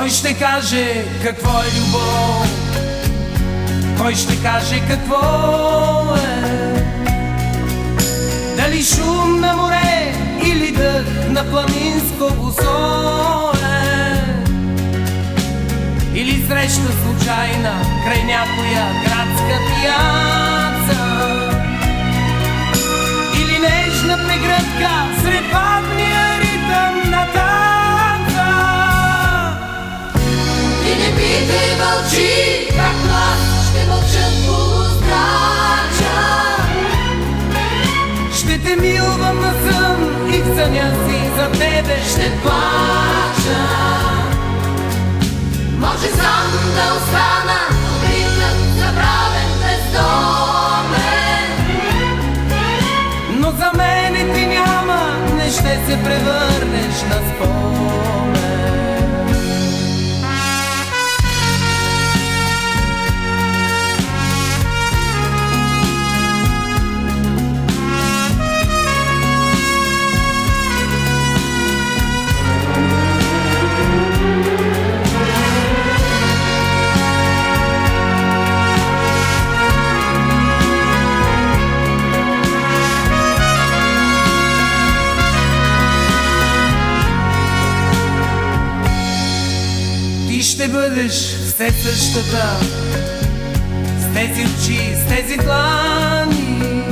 Кой ще каже какво е любов? Кой ще каже какво е? Дали шум на море или дъх на планинско босое? Или среща случайна край някоя градска пияца? Или нежна прегръдка сред бавния ритъм на танца? Ти не питай, мълчи, както аз ще мълча полустрача. Ще те милвам на сън и в съня си за тебе ще плача. Може сам да остана, обритът, забравен, бездомен. Но за мене ти няма, не ще се превърнеш на спомен. Ще бъдеш все същата, с тези очи, с тези длани,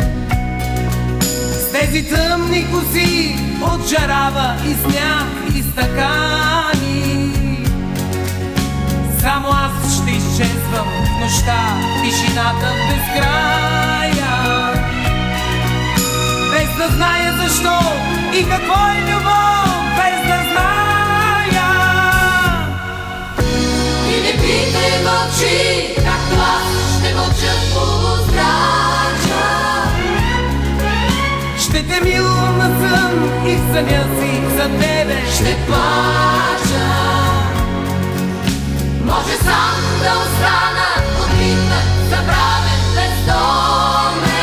с тези тъмни коси от жарава и сняг и стакани. Само аз ще изчезвам в нощта, тишината в безкрая, без да зная защо и какво е любов, без да зная. Не питай, мълчи, както аз ще мълча полустрача. Ще те милвам на сън и в съня си за тебе ще плача. Може сам да остана, отвикнат, забравен, бездомен.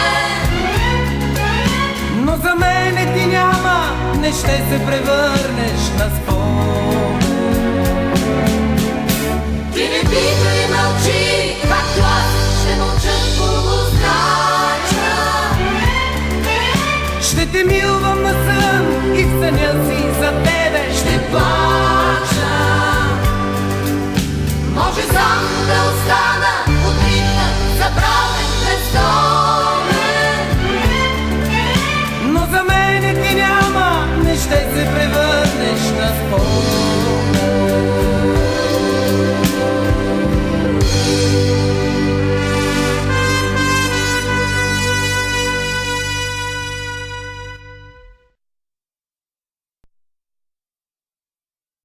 Но за мене ти няма, не ще се превърнеш на спомен. Ти не питай, мълчи, както аз ще мълча полустрача. Ще те милвам на сън и в съня си за тебе ще плача. Може сам да остана, отвикнат, забравен,